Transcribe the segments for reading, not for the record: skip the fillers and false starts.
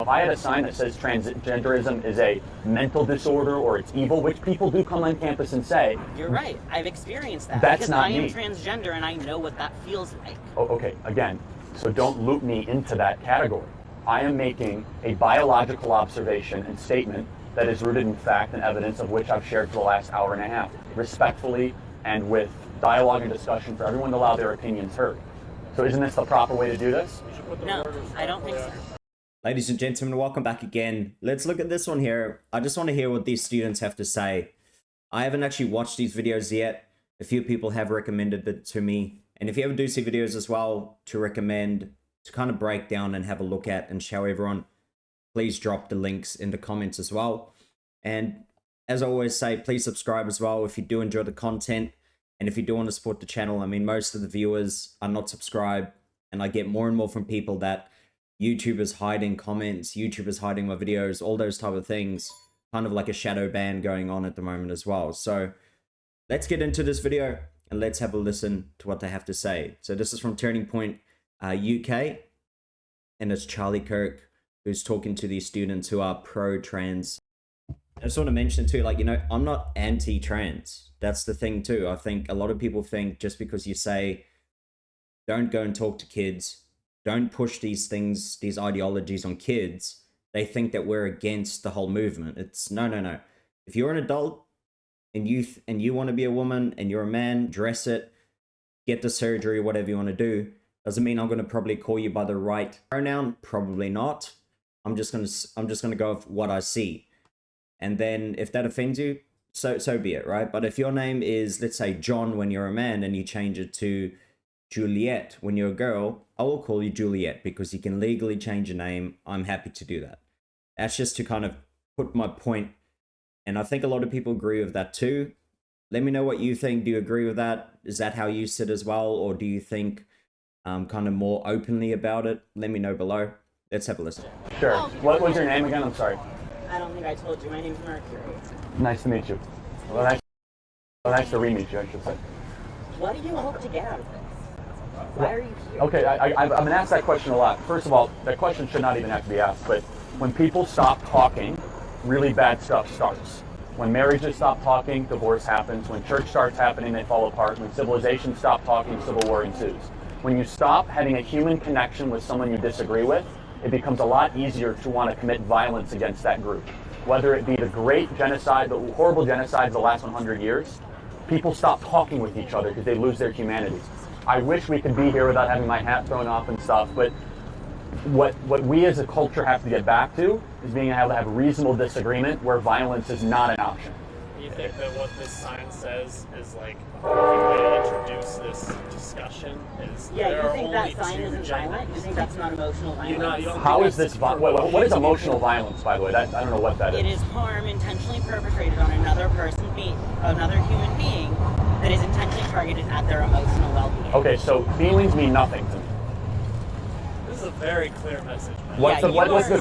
I had a sign that says transgenderism is a mental disorder or it's evil, which people do come on campus and say. You're right. I've experienced that. That's because not I am me. transgender and I know what that feels like. Oh, okay, again, so don't loop me into that category. I am making a biological observation and statement that is rooted in fact and evidence of which I've shared for the last hour and a half, respectfully and with dialogue and discussion for everyone to allow their opinions heard. So isn't this the proper way to do this? No, I don't think so. Ladies and gentlemen, welcome back again. Let's look at this one here. I just want to hear what these students have to say. I haven't actually watched these videos yet. A few people have recommended it to me. And if you ever do see videos as well to recommend, to kind of break down and have a look at and show everyone, please drop the links in the comments as well. And as I always say, please subscribe as well if you do enjoy the content. And if you do want to support the channel, I mean, most of the viewers are not subscribed. And I get more and more from people that YouTube is hiding comments, YouTube is hiding my videos, all those type of things. Kind of like a shadow ban going on at the moment as well. So let's get into this video and let's have a listen to what they have to say. So this is from Turning Point UK, and it's Charlie Kirk who's talking to these students who are pro-trans. I just want to mention too, like, you know, I'm not anti-trans. That's the thing too. I think a lot of people think just because you say, don't go and talk to kids, don't push these things, these ideologies on kids, they think that we're against the whole movement. It's no. If you're an adult and you want to be a woman and you're a man, dress it, get the surgery, whatever you want to do. Doesn't mean I'm going to probably call you by the right pronoun. Probably not. I'm just going to go with what I see. And then if that offends you, so be it, right? But if your name is, let's say, John when you're a man and you change it to Juliet when you're a girl, I will call you Juliet because you can legally change your name. I'm happy to do that. That's just to kind of put my point. And I think a lot of people agree with that too. Let me know what you think. Do you agree with that? Is that how you sit as well? Or do you think kind of more openly about it? Let me know below. Let's have a listen. Sure. What was your name again? I'm sorry. I don't think I told you. My name's Mercury. Nice to meet you. Well, nice to re-meet you, I should say. What do you hope to get out of this? Why are you here? Okay, I've been asked that question a lot. First of all, that question should not even have to be asked, but when people stop talking, really bad stuff starts. When marriages stop talking, divorce happens. When church starts happening, they fall apart. When civilizations stop talking, civil war ensues. When you stop having a human connection with someone you disagree with, it becomes a lot easier to want to commit violence against that group. Whether it be the great genocide, the horrible genocides of the last 100 years, people stop talking with each other because they lose their humanity. I wish we could be here without having my hat thrown off and stuff, but what we as a culture have to get back to is being able to have reasonable disagreement where violence is not an option. You think that what this sign says is like a way to introduce this discussion? Is Yeah, you think that sign isn't violent? You think that's not emotional violence? How is this what is emotional violence, by the way? I don't know what that is. It is harm intentionally perpetrated on another human being that is intentionally targeted at their emotional well-being. Okay, so feelings mean nothing to me. This is a very clear message.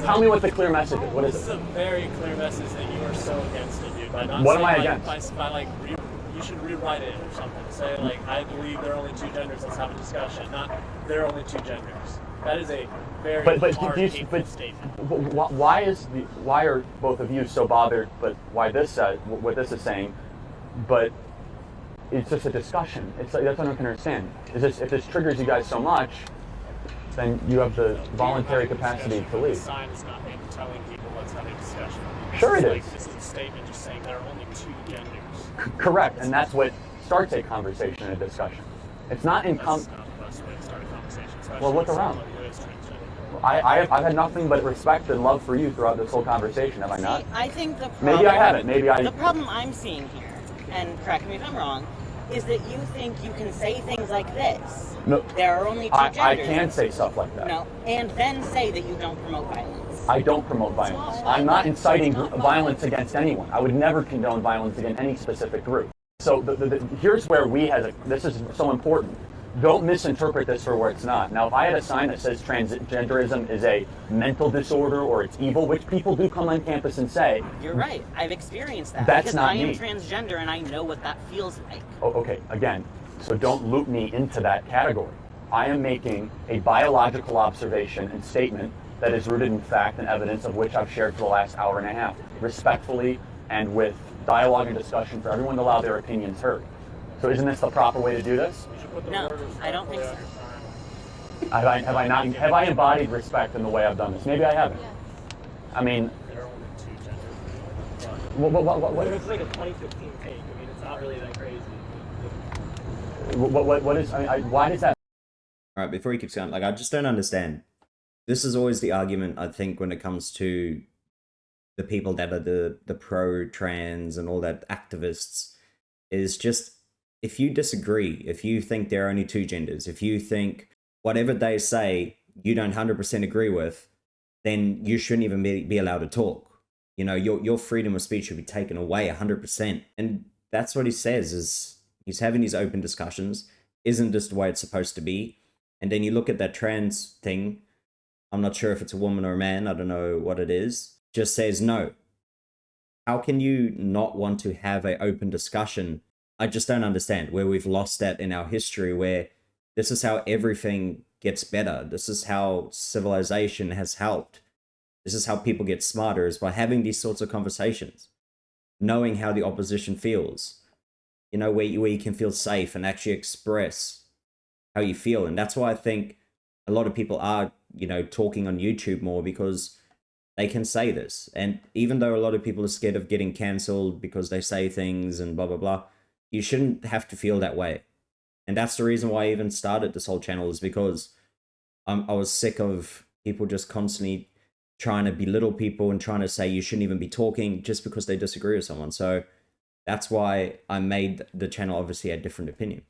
Tell me what the clear message is. What is This is it? a very clear message that you are so against it, dude. By not What am I saying, against? You should rewrite it or something. Say like, I believe there are only two genders. Let's have a discussion. Not there are only two genders. That is a very hard, hateful statement. Why are both of you so bothered? But why what this is saying? But it's just a discussion. It's like, that's what I can understand. If this triggers you guys so much, then you have the voluntary capacity to leave. The sign is not telling people let's have a discussion. Sure it is. This is a statement just saying there are only two genders. Correct, and that's what starts a conversation and a discussion. It's not That's not the best way to start a conversation. especially Well, look with around. someone who is transgender. I've had nothing but respect and love for you throughout this whole conversation, have I not? I think the problem, Maybe I haven't. The problem I'm seeing here, and correct me if I'm wrong, is that you think you can say things like this. No. There are only two genders. I can say stuff like that. No, and then say that you don't promote violence. I don't promote violence. I'm not inciting violence against anyone. I would never condone violence against any specific group. So here's where this is so important. Don't misinterpret this for where it's not. Now, if I had a sign that says transgenderism is a mental disorder or it's evil, which people do come on campus and say. You're right. I've experienced that. That's because not I am me. transgender and I know what that feels like. Oh, okay, again, so don't loop me into that category. I am making a biological observation and statement that is rooted in fact and evidence, of which I've shared for the last hour and a half, respectfully and with dialogue and discussion for everyone to allow their opinions heard. So isn't this the proper way to do this? No, I don't think so. Have I embodied respect in the way I've done this? Maybe I haven't. I mean, There are only two genders. what It's like a 2015 take. I mean, it's not really that crazy. is? I mean, why does that? All right, before he keeps going, like, I just don't understand. This is always the argument, I think, when it comes to the people that are the pro-trans and all that activists, is just, if you disagree, if you think there are only two genders, if you think whatever they say you don't 100% agree with, then you shouldn't even be allowed to talk. You know, your freedom of speech should be taken away 100%. And that's what he says, is he's having these open discussions. Isn't this the way it's supposed to be? And then you look at that trans thing, I'm not sure if it's a woman or a man, I don't know what it is, just says no. How can you not want to have an open discussion? I just don't understand where we've lost that in our history, where this is how everything gets better. This is how civilization has helped. This is how people get smarter, is by having these sorts of conversations, knowing how the opposition feels, you know, where you can feel safe and actually express how you feel. And that's why I think a lot of people are, you know, talking on YouTube more, because they can say this. And even though a lot of people are scared of getting cancelled because they say things and blah, blah, blah, you shouldn't have to feel that way. And that's the reason why I even started this whole channel, is because I was sick of people just constantly trying to belittle people and trying to say you shouldn't even be talking just because they disagree with someone. So that's why I made the channel obviously a different opinion.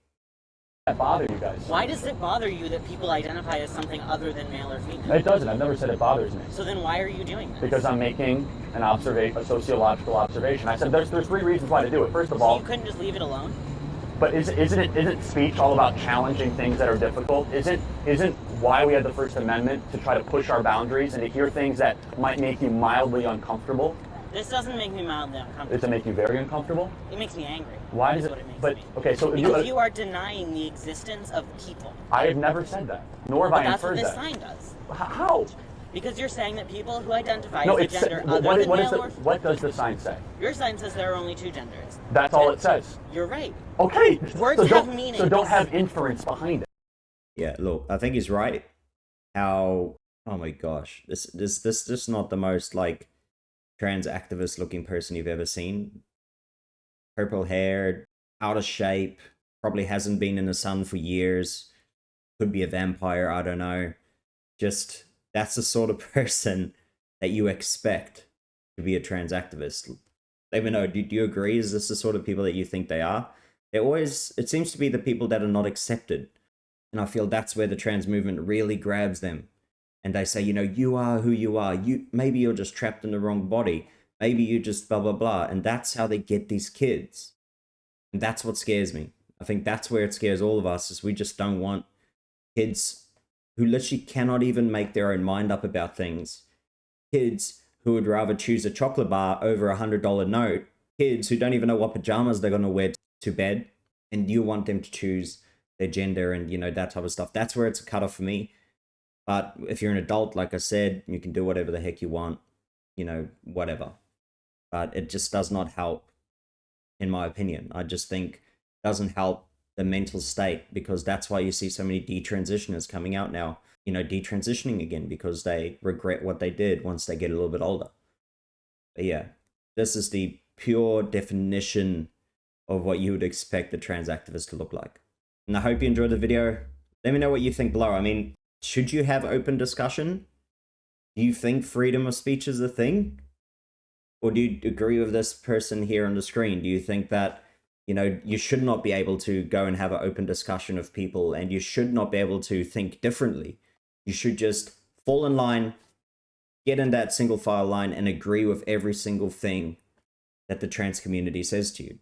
That bother you guys? Why does it bother you that people identify as something other than male or female? It doesn't. I've never said it bothers me. So then why are you doing this? Because I'm making a sociological observation. I said there's three reasons why to do it. First of So all, you couldn't just leave it alone? but isn't speech all about challenging things that are difficult? Isn't why we had the First Amendment to try to push our boundaries and to hear things that might make you mildly uncomfortable? This doesn't make me mildly uncomfortable. Does it make you very uncomfortable? It makes me angry. Why does That's it? what it makes But me. okay, so Because you are denying the existence of people. I have never said that, nor have But I that's what inferred this that. sign does. How? Because you're saying that people who identify No, as a it's gender what, other than what, is male the, or what does the sign say? your sign says there are only two genders. That's all it says. You're right. Okay, Words so have don't, meanings. so don't have inference behind it. Yeah, look, I think he's right. How, oh my gosh, this is not the most like trans activist looking person you've ever seen. Purple hair, out of shape, probably hasn't been in the sun for years. Could be a vampire, I don't know. Just, that's the sort of person that you expect to be a trans activist. Let me know, do you agree? Is this the sort of people that you think they are? They're always, it seems to be the people that are not accepted. And I feel that's where the trans movement really grabs them. And they say, you know, you are who you are. Maybe you're just trapped in the wrong body. Maybe you just blah, blah, blah. And that's how they get these kids. And that's what scares me. I think that's where it scares all of us, is we just don't want kids who literally cannot even make their own mind up about things. Kids who would rather choose a chocolate bar over $100 note. Kids who don't even know what pajamas they're going to wear to bed. And you want them to choose their gender and, you know, that type of stuff. That's where it's a cutoff for me. But if you're an adult, like I said, you can do whatever the heck you want, you know, whatever. But it just does not help, in my opinion. I just think it doesn't help the mental state, because that's why you see so many detransitioners coming out now, you know, detransitioning again, because they regret what they did once they get a little bit older. But yeah, this is the pure definition of what you would expect a trans activist to look like. And I hope you enjoyed the video. Let me know what you think below. I mean, should you have open discussion? Do you think freedom of speech is a thing? Or do you agree with this person here on the screen? Do you think that, you know, you should not be able to go and have an open discussion of people, and you should not be able to think differently? You should just fall in line, get in that single file line, and agree with every single thing that the trans community says to you.